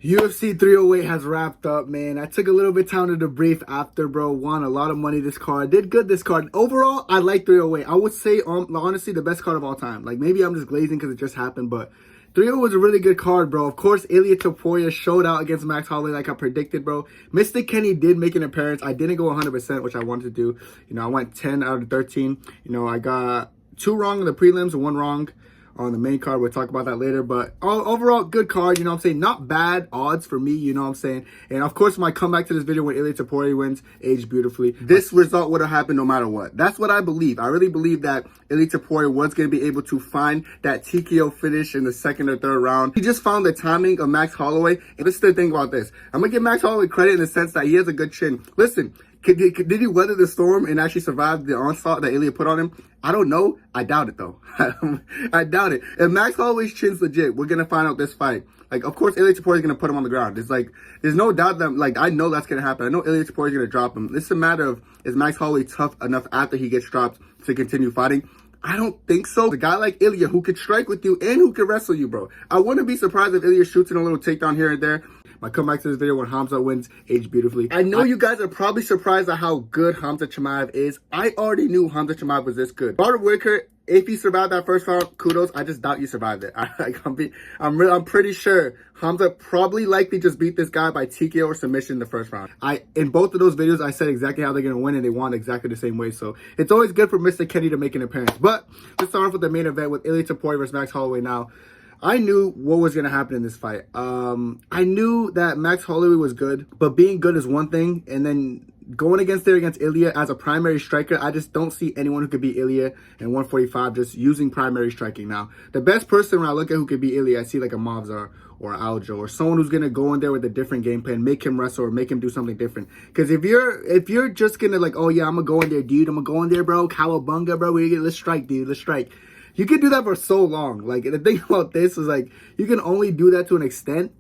UFC 308 has wrapped up, man. I took a little bit of time to debrief after, bro. Won a lot of money this card. Did good this card. Overall, I like 308. I would say, honestly, the best card of all time. Like, maybe I'm just glazing because it just happened, but 308 was a really good card, bro. Of course, Ilia Topuria showed out against Max Holloway like I predicted, bro. Mystic Kenny did make an appearance. I didn't go 100%, which I wanted to do. You know, I went 10 out of 13. You know, I got 2 wrong in the prelims and 1 wrong on the main card. We'll talk about that later, but overall good card, you know what I'm saying? Not bad odds for me, you know what I'm saying? And of course, my comeback to this video when Ilia Topuria wins, aged beautifully. This result would have happened no matter what. That's what I believe. I really believe that Ilia Topuria was going to be able to find that TKO finish in the second or third round. He just found the timing of Max Holloway. And this is the thing about this. I'm going to give Max Holloway credit in the sense that he has a good chin. Listen, did he weather the storm and actually survive the onslaught that Ilia put on him? I don't know. I doubt it, though. I doubt it. If Max Holloway's chin's legit, we're going to find out this fight. Like, of course, Ilia Topuria is going to put him on the ground. It's like, there's no doubt that, like, I know that's going to happen. I know Ilia Topuria is going to drop him. It's a matter of, is Max Holloway tough enough after he gets dropped to continue fighting? I don't think so. A guy like Ilia who could strike with you and who could wrestle you, bro. I wouldn't be surprised if Ilia shoots in a little takedown here and there. My comeback to this video when Khamzat wins, aged beautifully. I know you guys are probably surprised at how good Khamzat Chimaev is. I already knew Khamzat Chimaev was this good. Whittaker, if you survived that first round, kudos. I just doubt you survived it. I'm pretty sure Khamzat probably likely just beat this guy by TKO or submission in the first round. In both of those videos, I said exactly how they're going to win, and they won exactly the same way. So it's always good for Mr. Kenny to make an appearance. But let's start off with the main event with Ilia Topuria versus Max Holloway now. I knew what was going to happen in this fight. I knew that Max Holloway was good, but being good is one thing, and then going against Ilia as a primary striker, I just don't see anyone who could beat Ilia in 145 just using primary striking. Now, the best person when I look at who could beat Ilia, I see like a Mavzar or Aljo or someone who's going to go in there with a different game plan, make him wrestle or make him do something different. Because if you're just going to like, oh yeah, I'm going to go in there, dude, I'm going to go in there, bro, cowabunga, bro, let's strike, dude, let's strike. You can do that for so long. Like, the thing about this is, like, you can only do that to an extent,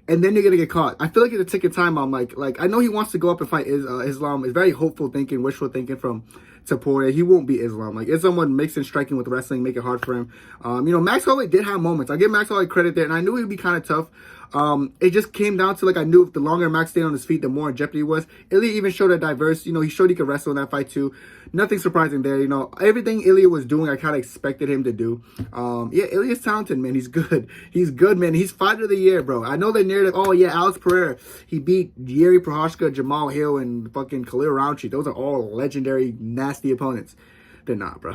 and then you're going to get caught. I feel like it's a ticking time bomb. Like, I know he wants to go up and fight Islam. It's very hopeful thinking, wishful thinking from Topuria. He won't beat Islam. Like, Islam would mix in striking with wrestling, make it hard for him. You know, Max Holloway did have moments. I give Max Holloway credit there, and I knew he'd be kind of tough. It just came down to, like, I knew if the longer Max stayed on his feet, the more in jeopardy he was. Ilia even showed a diverse, you know, he showed he could wrestle in that fight too. Nothing surprising there, you know. Everything Ilia was doing, I kind of expected him to do. Yeah, Ilia's talented, man. He's good. He's good, man. He's fighter of the year, bro. I know they narrative, oh, yeah, Alex Pereira. He beat Yuri Prochazka, Jamal Hill, and fucking Khalil Roundtree. Those are all legendary, nasty opponents. They're not, bro.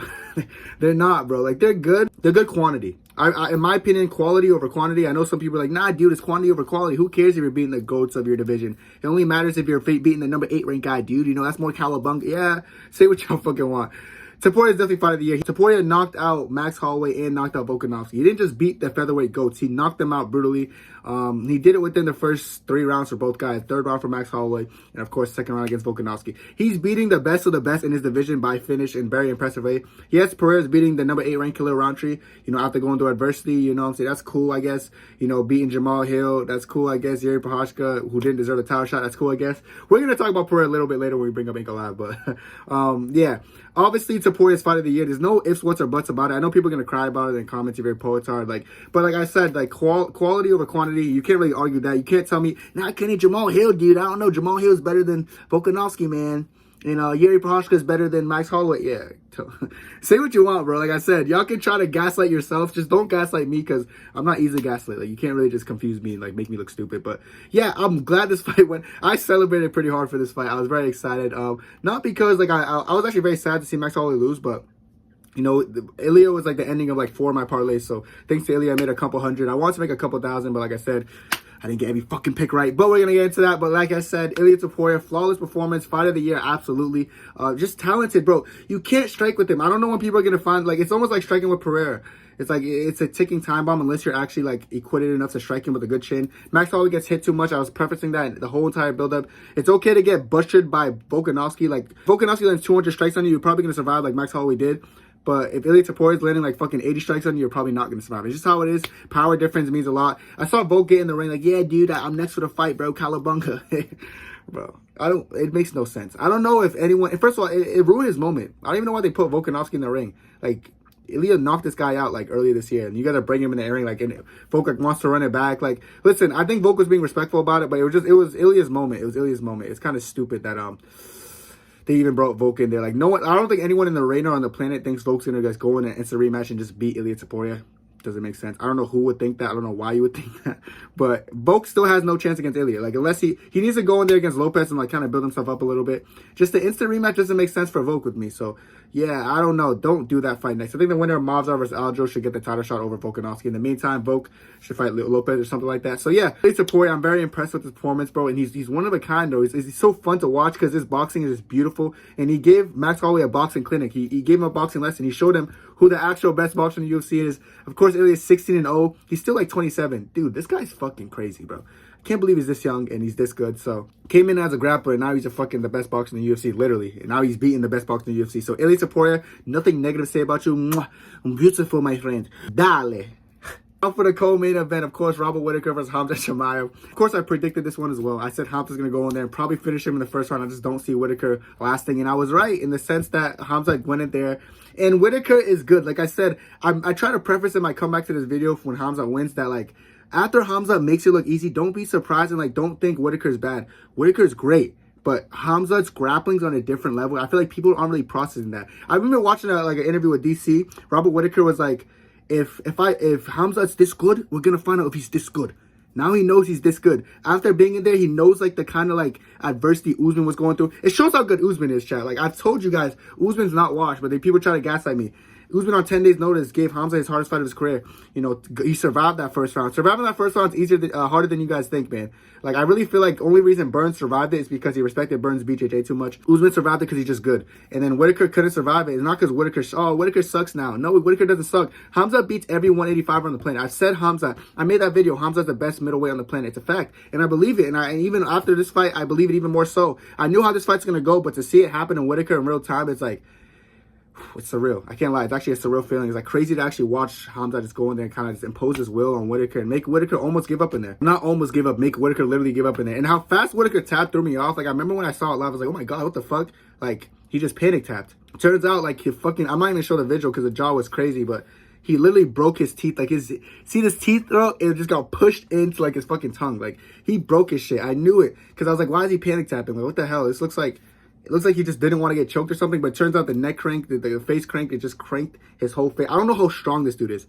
They're not, bro. Like, they're good. They're good quantity. In my opinion, quality over quantity. I know some people are like, nah, dude, it's quantity over quality. Who cares if you're beating the GOATs of your division? It only matters if you're beating the number 8 ranked guy, dude. You know, that's more cowabunga. Yeah, say what y'all fucking want. Topuria is definitely fight of the year. Topuria knocked out Max Holloway and knocked out Volkanovski. He didn't just beat the featherweight GOATs. He knocked them out brutally. He did it within the first 3 rounds for both guys. 3rd round for Max Holloway, and of course, 2nd round against Volkanovski. He's beating the best of the best in his division by finish in very impressive way. Yes, Pereira's beating the number 8 ranked Khalil Roundtree, you know, after going through adversity, you know what I'm saying? That's cool, I guess. You know, beating Jamal Hill, that's cool, I guess. Yuri Prochazka, who didn't deserve the title shot, that's cool, I guess. We're going to talk about Pereira a little bit later when we bring up Ankalaev, but yeah. Obviously, Topuria's fight of the year. There's no ifs, whats, or buts about it. I know people are going to cry about it in comments if your poets are. Like, but like I said, like quality over quantity, you can't really argue that. You can't tell me, nah, Kenny Jamal Hill, dude. I don't know. Jamal Hill's better than Volkanovski, man. You know, Yuri Prochazka is better than Max Holloway. Yeah. Say what you want, bro. Like I said, y'all can try to gaslight yourself. Just don't gaslight me because I'm not easily gaslit. Like, you can't really just confuse me and, like, make me look stupid. But, yeah, I'm glad this fight went. I celebrated pretty hard for this fight. I was very excited. Not because, like, I was actually very sad to see Max Holloway lose, but you know, Ilia was, like, the ending of, like, 4 of my parlays. So, thanks to Ilia, I made a couple hundred. I wanted to make a couple thousand, but like I said, I didn't get every fucking pick right, but we're going to get into that. But like I said, Ilia Topuria, flawless performance, fight of the year, absolutely. Just talented, bro. You can't strike with him. I don't know when people are going to find, like, it's almost like striking with Pereira. It's like, it's a ticking time bomb unless you're actually, like, equipped enough to strike him with a good chin. Max Holloway gets hit too much. I was prefacing that the whole entire build-up. It's okay to get butchered by Volkanovski. Like, Volkanovski lands 200 strikes on you, you're probably going to survive like Max Holloway did. But if Ilia Topuria is landing like fucking 80 strikes on you, you're probably not going to survive. It's just how it is. Power difference means a lot. I saw Volk get in the ring like, yeah, dude, I'm next for the fight, bro. Calabunga. Bro, it makes no sense. I don't know if anyone, and first of all, it ruined his moment. I don't even know why they put Volkanovski in the ring. Like, Ilia knocked this guy out like earlier this year, and you got to bring him in the ring like, and Volk like, wants to run it back. Like, listen, I think Volk was being respectful about it, but it was Ilia's moment. It was Ilia's moment. It's kind of stupid that they even brought Volk in there. Like, no one, I don't think anyone in the arena on the planet thinks Volk's gonna just go in an instant rematch and just beat Ilia Topuria. Doesn't make sense. I don't know who would think that. I don't know why you would think that. But Volk still has no chance against Ilia. Like, unless he needs to go in there against Lopez and, like, kind of build himself up a little bit. Just the instant rematch doesn't make sense for Volk with me. So, yeah, I don't know. Don't do that fight next. I think the winner of Movsar versus Aljo should get the title shot over Volkanovski. In the meantime, Volk should fight Lopez or something like that. So, yeah, Topuria, I'm very impressed with his performance, bro. And he's one of a kind, though. He's so fun to watch because his boxing is just beautiful. And he gave Max Holloway a boxing clinic. He gave him a boxing lesson. He showed him who the actual best boxer in the UFC is. Of course, Ilia is 16-0. He's still like 27. Dude, this guy's fucking crazy, bro. I can't believe he's this young and he's this good. So, came in as a grappler, and now he's the best boxer in the UFC, literally. And now he's beating the best boxer in the UFC. So, Ilia Topuria, nothing negative to say about you. Mwah. I'm beautiful, my friend. Dale. Out for the co-main event, of course, Robert Whittaker versus Khamzat Chimaev. Of course, I predicted this one as well. I said Khamzat's going to go in there and probably finish him in the first round. I just don't see Whittaker lasting. And I was right in the sense that Khamzat went in there. And Whittaker is good. Like I said, I try to preface in my comeback to this video when Khamzat wins that, like, after Khamzat makes it look easy, don't be surprised and, like, don't think Whittaker's bad. Whittaker's great. But Khamzat's grappling's on a different level. I feel like people aren't really processing that. I remember watching an interview with DC. Robert Whittaker was like, if Khamzat's this good, we're gonna find out if he's this good. Now he knows he's this good. After being in there, he knows like the kind of like adversity Usman was going through. It shows how good Usman is, chat. Like I've told you guys, Usman's not washed, but people try to gaslight me. Usman on 10 days notice gave Khamzat his hardest fight of his career. You know, he survived that first round. Surviving that first round is easier, harder than you guys think, man. Like, I really feel like the only reason Burns survived it is because he respected Burns' BJJ too much. Usman survived it because he's just good. And then Whittaker couldn't survive it. It's not because Whittaker sucks now. No, Whittaker doesn't suck. Khamzat beats every 185 on the planet. I've said Khamzat. I made that video. Khamzat's the best middleweight on the planet. It's a fact. And I believe it. And even after this fight, I believe it even more so. I knew how this fight's going to go, but to see it happen in Whittaker in real time, it's like, it's surreal. I can't lie. It's actually a surreal feeling. It's like crazy to actually watch Khamzat just go in there and kind of just impose his will on Whittaker and make Whittaker almost give up in there. Not almost give up, make Whittaker literally give up in there. And how fast Whittaker tapped threw me off. Like, I remember when I saw it live, I was like, oh my God, what the fuck? Like, he just panic tapped. Turns out, like, I'm not even going to show the visual because the jaw was crazy, but he literally broke his teeth. Like, see this teeth, bro? It just got pushed into, like, his fucking tongue. Like, he broke his shit. I knew it because I was like, why is he panic tapping? Like, what the hell? This looks like... It looks like he just didn't want to get choked or something, but it turns out the neck cranked, the face cranked, it just cranked his whole face. I don't know how strong this dude is.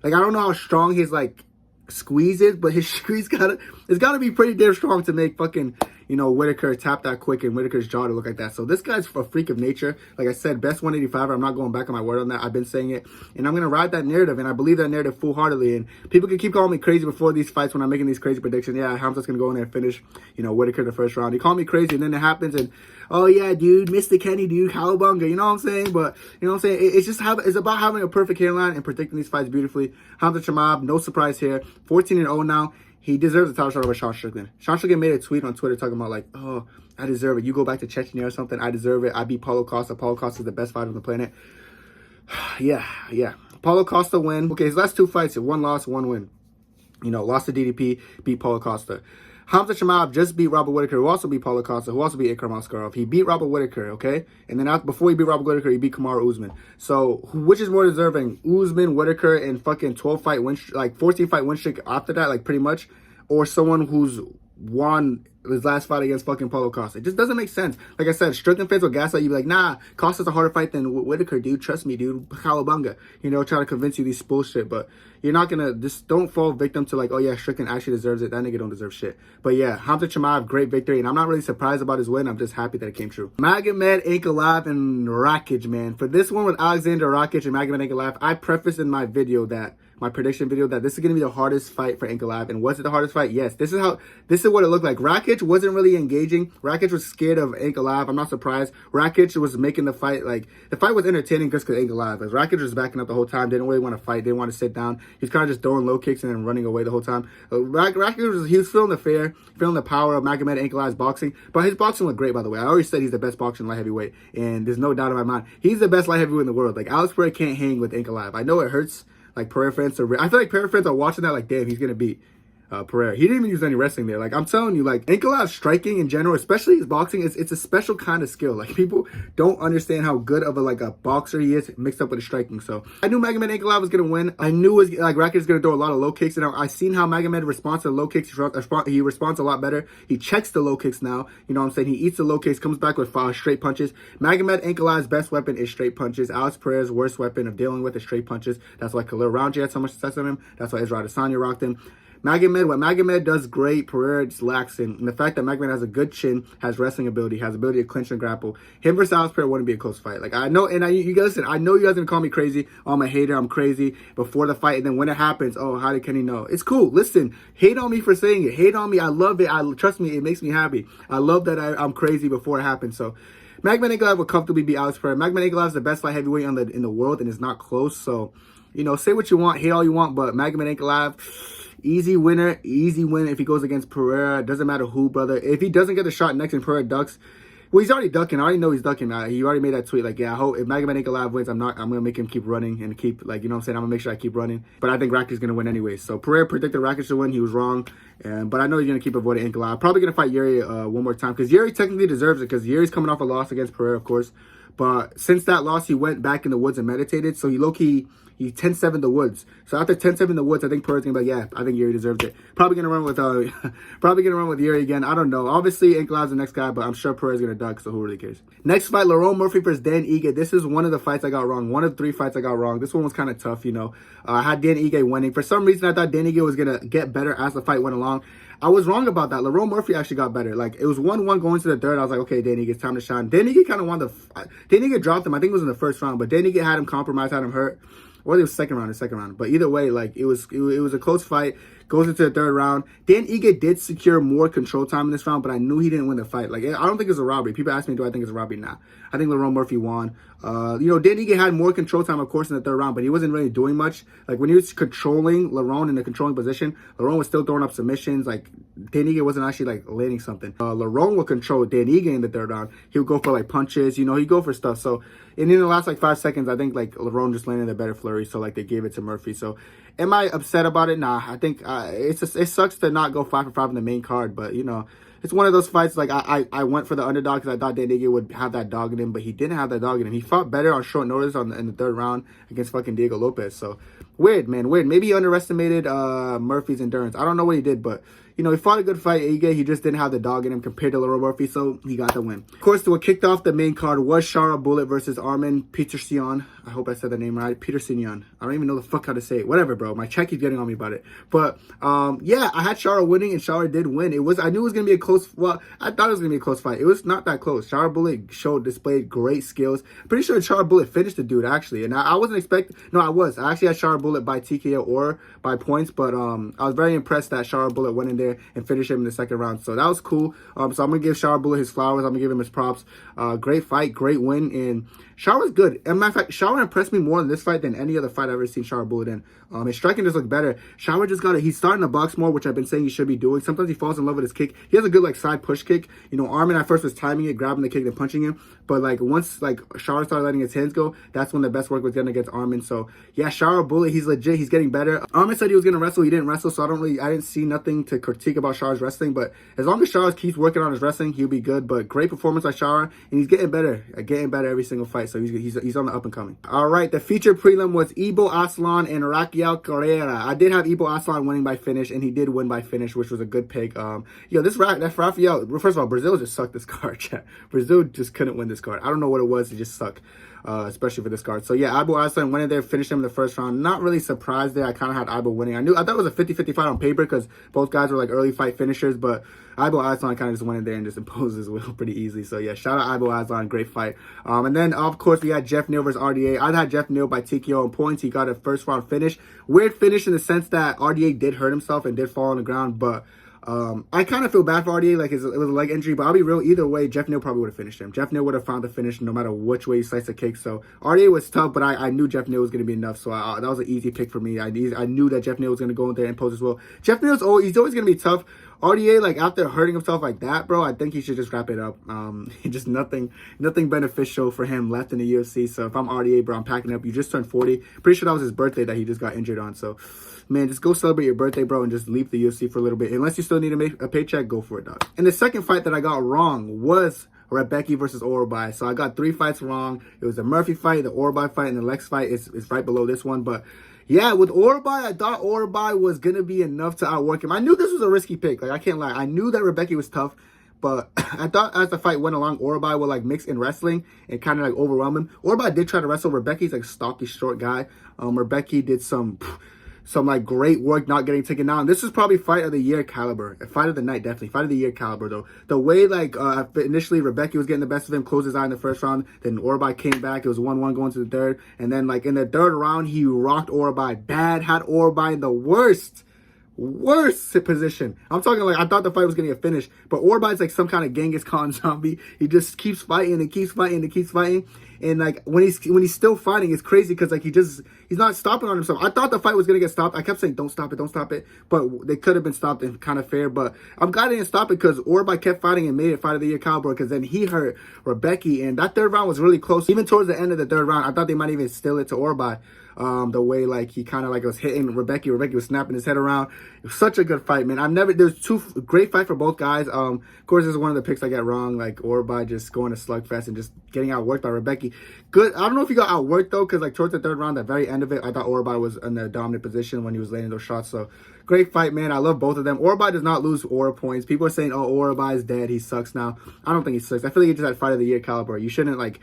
Like, I don't know how strong his, like, squeeze is, but his squeeze it's gotta be pretty damn strong to make fucking, you know, Whittaker tap that quick and Whittaker's jaw to look like that. So this guy's a freak of nature. Like I said, best 185. I'm not going back on my word on that. I've been saying it. And I'm going to ride that narrative, and I believe that narrative full-heartedly. And people can keep calling me crazy before these fights when I'm making these crazy predictions. Yeah, Khamzat's going to go in there and finish, you know, Whittaker the first round. He called me crazy, and then it happens, and, oh, yeah, dude, Mr. Kenny, dude, cowabunga. You know what I'm saying? But, you know what I'm saying? It's about having a perfect hairline and predicting these fights beautifully. Khamzat Chimaev, no surprise here. 14-0 now. He deserves a title shot over Sean Strickland. Sean Strickland made a tweet on Twitter talking about, like, oh, I deserve it. You go back to Chechnya or something. I deserve it. I beat Paulo Costa. Paulo Costa is the best fighter on the planet. yeah. Paulo Costa win. Okay, his last two fights, one loss, one win. You know, lost to DDP, beat Paulo Costa. Khamzat Chimaev just beat Robert Whittaker, who also beat Paulo Costa, who also beat Ikram Askarov. He beat Robert Whittaker, okay? And then before he beat Robert Whittaker, he beat Kamaru Usman. So, which is more deserving? Usman, Whittaker, and fucking 12-fight win streak, like 14-fight win streak after that, like pretty much? Or someone who's won his last fight against fucking Paulo Costa. It just doesn't make sense. Like I said, Strickland fans will gaslight you, be like, nah, Costa's a harder fight than Whittaker, dude. Trust me, dude. Calabunga. You know, trying to convince you these bullshit. But you're not gonna, just don't fall victim to like, oh yeah, Strickland actually deserves it. That nigga don't deserve shit. But yeah, Khamzat Chimaev, great victory. And I'm not really surprised about his win. I'm just happy that it came true. Magomed, Ankalaev, and Rakic, man. For this one with Alexander Rakic and Magomed Ankalaev, I prefaced in my video that, my prediction video, that this is going to be the hardest fight for Ankalaev. And was it the hardest fight? Yes. This is what it looked like. Rakic wasn't really engaging. Rakic was scared of Ankalaev. I'm not surprised. Rakic was making the fight, like, the fight was entertaining just because Ankalaev. Like, Rakic was backing up the whole time. Didn't really want to fight. Didn't want to sit down. He was kind of just throwing low kicks and then running away the whole time. Rakic he was feeling the fear, feeling the power of Magomed Ankalaev's boxing. But his boxing looked great, by the way. I already said he's the best boxer in light heavyweight. And there's no doubt in my mind. He's the best light heavyweight in the world. Like, Alex Pereira can't hang with Ankalaev. I know it hurts. Like, Pereira fans I feel like Pereira fans are watching that like, damn, he's going to beat Pereira. He didn't even use any wrestling there. Like, I'm telling you, like, Ankalaev striking in general, especially his boxing, it's a special kind of skill. Like, people don't understand how good of a boxer he is mixed up with his striking. So I knew Magomed Ankalaev was gonna win. I knew Rakic was gonna throw a lot of low kicks, and I seen how Magomed responds to low kicks. He responds a lot better. He checks the low kicks now. You know what I'm saying? He eats the low kicks, comes back with straight punches. Magomed Ankalaev's best weapon is straight punches. Alex Pereira's worst weapon of dealing with is straight punches. That's why Khalil Roundtree had so much success on him. That's why Israel Adesanya rocked him. What Magomed does great, Pereira just lacks in. And the fact that Magomed has a good chin, has wrestling ability, has ability to clinch and grapple. Him versus Alex Pereira wouldn't be a close fight. Like, I know, and you guys listen, I know you guys gonna call me crazy. Oh, I'm a hater, I'm crazy before the fight. And then when it happens, oh, how did Kenny know? It's cool. Listen, hate on me for saying it. Hate on me. I love it. Trust me, it makes me happy. I love that I'm crazy before it happens. So, Magomed Ankalaev would comfortably beat Alex Pereira. Magomed Ankalaev is the best light heavyweight in the world, and it's not close. So, you know, say what you want, hate all you want, but Magomed Ankalaev, easy winner, easy win if he goes against Pereira. It doesn't matter who, brother. If he doesn't get the shot next and Pereira ducks, well, he's already ducking. I already know he's ducking. He already made that tweet. Like, yeah, I hope if Magomed Ankalaev wins, I'm going to make him keep running and keep, like, you know what I'm saying? I'm going to make sure I keep running. But I think Rakic is going to win anyway. So Pereira predicted Rakic to win. He was wrong. But I know he's going to keep avoiding Ankalaev. Probably going to fight Yuri one more time because Yuri technically deserves it because Yuri's coming off a loss against Pereira, of course. But since that loss, he went back in the woods and meditated. So he low-key, he 10-7 the woods. So after 10-7 the woods, I think Pereira's gonna be like, yeah, I think Yuri deserved it. Probably gonna run with Yuri again. I don't know. Obviously, Ankalaev's the next guy, but I'm sure Pereira's gonna duck. So who really cares? Next fight, Lerone Murphy versus Dan Ige. This is one of the fights I got wrong. One of 3 fights I got wrong. This one was kind of tough, you know. I had Dan Ige winning. For some reason, I thought Dan Ige was gonna get better as the fight went along. I was wrong about that. Lerone Murphy actually got better. Like, it was 1-1 going to the third. I was like, okay, Dan Ige, it's time to shine. Dan Ige kind of won Dan Ige dropped him. I think it was in the first round, but Dan Ige had him compromised, had him hurt. Or it was second round. But either way, like, it was a close fight. Goes into the third round. Dan Ige did secure more control time in this round, but I knew he didn't win the fight. Like, I don't think it's a robbery. People ask me, do I think it's a robbery? Nah. I think Lerone Murphy won. You know, Dan Ige had more control time, of course, in the third round, but he wasn't really doing much. Like, when he was controlling Lerone in the controlling position, Lerone was still throwing up submissions. Like, Dan Ige wasn't actually, like, landing something. Lerone would control Dan Ige in the third round. He would go for, like, punches. You know, he'd go for stuff. So, and in the last, like, 5 seconds, I think, like, Lerone just landed a better flurry. So, like, they gave it to Murphy. So, am I upset about it? Nah. I think it sucks to not go 5 for 5 in the main card, but, you know, it's one of those fights, like, I went for the underdog because I thought Dan Ige would have that dog in him, but he didn't have that dog in him. He fought better on short notice in the third round against fucking Diego Lopez. So, weird, man, weird. Maybe he underestimated Murphy's endurance. I don't know what he did, but, you know, he fought a good fight. Ige, he just didn't have the dog in him compared to Lerone Murphy, so he got the win. Of course, what kicked off the main card was Sharaputdinov versus Armen Petrosyan. I hope I said the name right. Petrosyan. I don't even know the fuck how to say it. Whatever, bro. My check keeps getting on me about it. But, yeah, I had Shara winning, and Shara did win. I knew it was going to be a close, well, I thought it was going to be a close fight. It was not that close. Sharaputdinov displayed great skills. Pretty sure Sharaputdinov finished the dude, actually. And I wasn't expecting, no, I was. I actually had Sharaputdinov by TKO or by points, but I was very impressed that Sharaputdinov went in there and finished him in the second round. So that was cool. So I'm going to give Sharaputdinov his flowers. I'm going to give him his props. Great fight, great win, and Shara was good. As a matter of fact, Shara impressed me more in this fight than any other fight I've ever seen Sharaputdinov in. His striking just looked better. Shara just got it. He's starting to box more, which I've been saying he should be doing. Sometimes he falls in love with his kick. He has a good, like, side push kick. You know, Armen at first was timing it, grabbing the kick and punching him. But, like, once, like, Shara started letting his hands go, that's when the best work was done against Armen. So, yeah, Sharaputdinov, he's legit. He's getting better. Armen said he was going to wrestle. He didn't wrestle, so I didn't see nothing to critique about Shara's wrestling. But as long as Shara keeps working on his wrestling, he'll be good. But great performance by Shara, and he's getting better every single fight. So he's on the up and coming. All right, the featured prelim was Ibo Aslan and Rakic Ferreira. I did have Ibo Aslan winning by finish, and he did win by finish, which was a good pick. That Rafael, first of all, Brazil just sucked this card, chat. Brazil just couldn't win this card. I don't know what it was. It just sucked. Especially for this card. So yeah, Ibo Aslan went in there, finished him in the first round. Not really surprised there. I kind of had Ibo winning. I thought it was a 50-50 fight on paper because both guys were like early fight finishers, but Ibo Aslan kind of just went in there and just imposed his will pretty easily. So yeah, shout out Ibo Aslan, great fight. And then of course we had Jeff Neal versus RDA. I had Jeff Neal by TKO in points. He got a first round finish. Weird finish in the sense that RDA did hurt himself and did fall on the ground, but I kind of feel bad for RDA, like it was a leg injury, but I'll be real, either way, Jeff Neal probably would have finished him. Jeff Neal would have found the finish no matter which way he sliced the kick. So RDA was tough, but I knew Jeff Neal was going to be enough, so that was an easy pick for me. I knew that Jeff Neal was going to go in there and impose his will. Jeff Neal's he's always going to be tough. RDA, like, after hurting himself like that, bro, I think he should just wrap it up. Just nothing beneficial for him left in the UFC. So if I'm RDA, bro, I'm packing up. You just turned 40. Pretty sure that was his birthday that he just got injured on. So, man, just go celebrate your birthday, bro, and just leave the UFC for a little bit. Unless you still need to make a paycheck, go for it, dog. And the second fight that I got wrong was Rebecca versus Orabai. So I got 3 fights wrong. It was the Murphy fight, the Orabai fight, and the Lex fight is right below this one. But yeah, with Orabai, I thought Orabai was going to be enough to outwork him. I knew this was a risky pick. Like, I can't lie. I knew that Rebecca was tough, but I thought as the fight went along, Orabai would, like, mix in wrestling and kind of, like, overwhelm him. Orabai did try to wrestle Rebecca. He's, like, stocky, short guy. Rebecca did some like great work not getting taken down. This is probably fight of the year caliber. Fight of the night, definitely. Fight of the year caliber, though. The way, like, initially Rebecca was getting the best of him, closed his eye in the first round. Then Orabai came back. It was 1-1 going to the third. And then, like, in the third round, he rocked Orabai bad. Had Orabai in the worst position. I'm talking, like, I thought the fight was going to get finished. But Orabai's like some kind of Genghis Khan zombie. He just keeps fighting and keeps fighting and keeps fighting. And, like, when he's still fighting, it's crazy because, like, he's not stopping on himself. I thought the fight was going to get stopped. I kept saying, don't stop it. But they could have been stopped and kind of fair. But I'm glad they didn't stop it because Orabai kept fighting and made it fight of the year caliber because then he hurt Rebecca. And that third round was really close. Even towards the end of the third round, I thought they might even steal it to Orabai. The way, like, he kind of, like, was hitting Rebecca was snapping his head around. It was such a good fight, man. There's 2 great fights for both guys. Of course, this is one of the picks I get wrong, like, Orabai just going to slugfest and just getting outworked by Rebecca. Good. I don't know if he got outworked, though, because, like, towards the third round, the very end of it, I thought Orabai was in the dominant position when he was landing those shots. So, great fight, man. I love both of them. Orabai does not lose Aura points. People are saying, oh, Orabai is dead. He sucks now. I don't think he sucks. I feel like he just had fight of the year caliber. You shouldn't, like,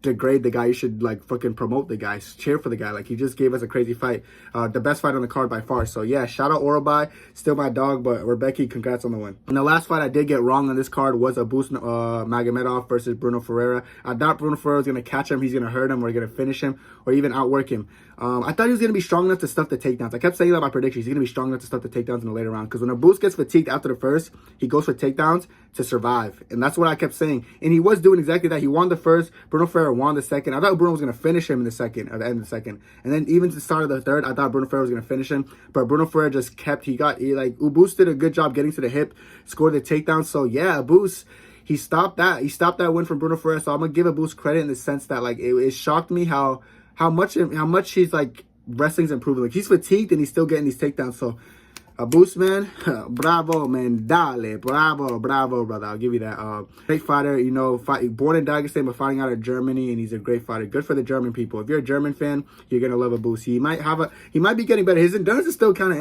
degrade the guy. You should, like, fucking promote the guy, cheer for the guy. Like, he just gave us a crazy fight, the best fight on the card by far. So yeah, shout out Orabai, still my dog, but Rebecca, congrats on the win. And the last fight I did get wrong on this card was Abus Magomedov versus Bruno Ferreira. I thought Bruno Ferreira was gonna catch him, he's gonna hurt him, or gonna finish him, or even outwork him. I thought he was going to be strong enough to stuff the takedowns. I kept saying that in my predictions. He's going to be strong enough to stuff the takedowns in the later round. Because when Abus gets fatigued after the first, he goes for takedowns to survive. And that's what I kept saying. And he was doing exactly that. He won the first. Bruno Ferreira won the second. I thought Bruno was going to finish him in the second, at the end of the second. And then even to the start of the third, I thought Bruno Ferreira was going to finish him. But Bruno Ferreira just kept, Abus did a good job getting to the hip, scored the takedown. So yeah, Abus, he stopped that. He stopped that win from Bruno Ferreira. So I'm going to give Abus credit in the sense that, like, it shocked me how much he's, like, wrestling's improving. Like, he's fatigued and he's still getting these takedowns. So Abus, man, bravo, man, dale, bravo, brother. I'll give you that. Great fighter, you know, born in Dagestan but fighting out of Germany, and he's a great fighter. Good for the German people. If you're a German fan, you're gonna love Abus. He might be getting better. His endurance is still kind of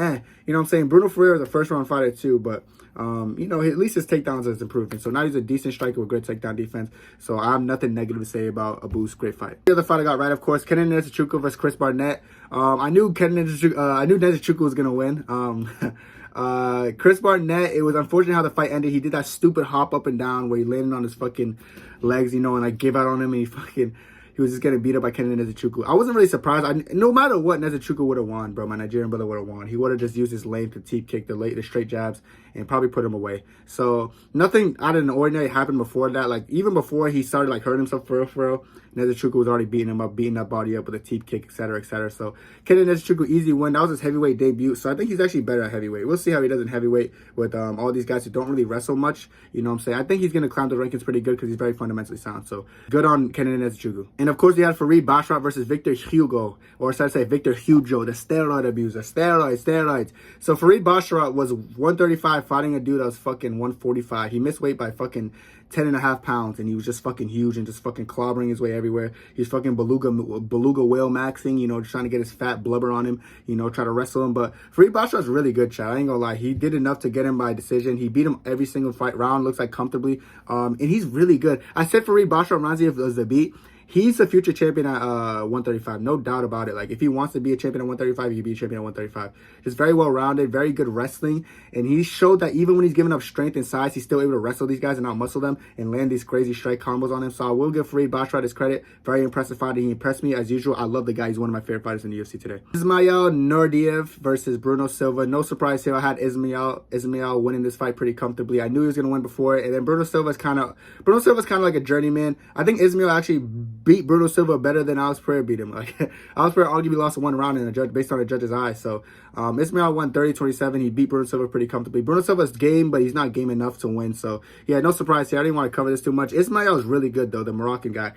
You know what I'm saying? Bruno Ferreira is a first round fighter too, but you know, at least his takedowns is improving. So now he's a decent striker with great takedown defense. So I have nothing negative to say about Abus. Great fight. The other fight I got right, of course, Kenan Nezuchuku versus Chris Barnett. I knew Nezuchuku was gonna win. Chris Barnett, it was unfortunate how the fight ended. He did that stupid hop up and down where he landed on his fucking legs, you know, and, like, gave out on him, and he was just getting beat up by Kenan Nezuchuku. I wasn't really surprised. No matter what, Nezuchuku would have won, bro. My Nigerian brother would have won. He would have just used his lane to teep kick, the straight jabs, and probably put him away. So nothing out of the ordinary happened before that. Like, even before he started, like, hurting himself for real, Nezuchuku was already beating him up, beating that body up with a teep kick, etc., etc. So Kenan Nezuchuku, easy win. That was his heavyweight debut. So I think he's actually better at heavyweight. We'll see how he does in heavyweight with all these guys who don't really wrestle much. You know what I'm saying? I think he's going to climb the rankings pretty good because he's very fundamentally sound. So good on Kenan Nezuchuku. And of course, we had Farid Basharat versus Victor Hugo, or should I say Victor Hugo, the steroid abuser. Steroids. So Farid Basharat was 135 fighting a dude that was fucking 145. He missed weight by fucking 10.5 pounds, and he was just fucking huge and just fucking clobbering his way everywhere. He's fucking beluga whale maxing, you know, trying to get his fat blubber on him, you know, try to wrestle him. But Farid Basharat's really good, chat. I ain't gonna lie. He did enough to get him by decision. He beat him every single fight round, looks like comfortably. And he's really good. I said Farid Basharat reminds me of Zabit. He's the future champion at 135, no doubt about it. Like, if he wants to be a champion at 135, he can be a champion at 135. Just very well-rounded, very good wrestling, and he showed that even when he's giving up strength and size, he's still able to wrestle these guys and out-muscle them and land these crazy strike combos on him. So I will give Farid Basharat his credit. Very impressive fighter. He impressed me as usual. I love the guy. He's one of my favorite fighters in the UFC today. Ismail Nurdiev versus Bruno Silva. No surprise here. I had Ismail winning this fight pretty comfortably. I knew he was going to win before it, and then Bruno Silva's kind of like a journeyman. I think Ismail actually beat Bruno Silva better than Alex Pereira beat him. Like, Alex Pereira arguably lost one round in a judge based on a judge's eyes. So Ismail won 30-27. He beat Bruno Silva pretty comfortably. Bruno Silva's game, but he's not game enough to win. So yeah, no surprise here. I didn't want to cover this too much. Ismail is really good though, the Moroccan guy.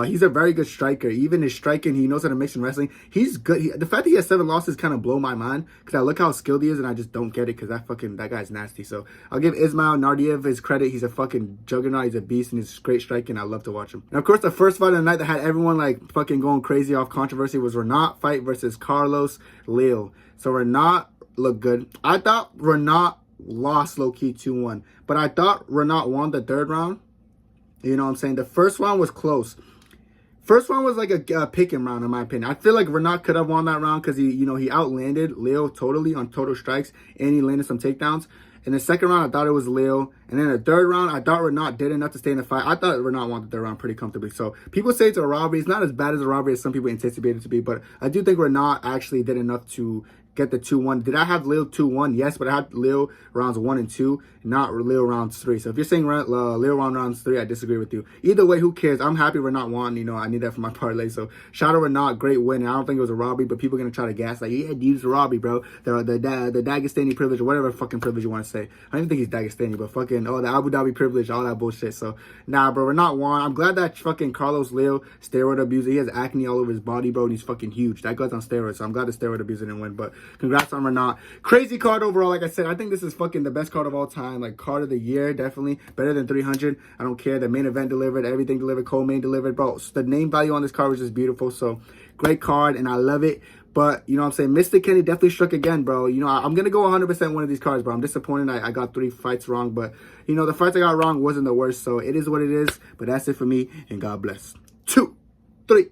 He's a very good striker. Even his striking, he knows how to mix in wrestling. He's good. The fact that he has 7 losses kind of blow my mind because I look how skilled he is and I just don't get it because that guy's nasty. So I'll give Ismail Nardiev his credit. He's a fucking juggernaut. He's a beast and he's great striking. I love to watch him. And of course, the first fight of the night that had everyone like fucking going crazy off controversy was Renat fight versus Carlos Leo. So Renat looked good. I thought Renat lost low-key 2-1, but I thought Renat won the 3rd round. You know what I'm saying? The first round was close. First round was like a picking round, in my opinion. I feel like Renat could have won that round because he outlanded Leo totally on total strikes, and he landed some takedowns. In the second round, I thought it was Leo. And then the 3rd round, I thought Renat did enough to stay in the fight. I thought Renat won the 3rd round pretty comfortably. So people say it's a robbery. It's not as bad as a robbery as some people anticipated it to be. But I do think Renat actually did enough to get the 2-1. Did I have Leo 2-1? Yes, but I had Leo rounds 1 and 2, not Leo rounds 3. So if you're saying Leo rounds 3, I disagree with you. Either way, who cares? I'm happy Renat won. You know, I need that for my parlay. So shout out Renat, great win. And I don't think it was a robbery, but people are gonna try to gas like, yeah, dude's a robbery, bro. The Dagestani privilege or whatever fucking privilege you want to say. I don't even think he's Dagestani, but fucking the Abu Dhabi privilege, all that bullshit. So nah, bro, Renat won. I'm glad that fucking Carlos Leo steroid abuser. He has acne all over his body, bro, and he's fucking huge. That guy's on steroids, so I'm glad the steroid abuser didn't win. But congrats on Renat. Crazy card overall. Like I said, I think this is fucking the best card of all time. Like card of the year, definitely better than 300. I don't care. The main event delivered, everything delivered, co-main delivered, bro. The name value on this card was just beautiful. So great card, and I love it. But, you know what I'm saying, Mr. Kenny definitely struck again, bro. You know, I'm going to go 100% one of these cards, bro. I'm disappointed I got 3 fights wrong. But, you know, the fights I got wrong wasn't the worst. So it is what it is. But that's it for me, and God bless. 2, 3.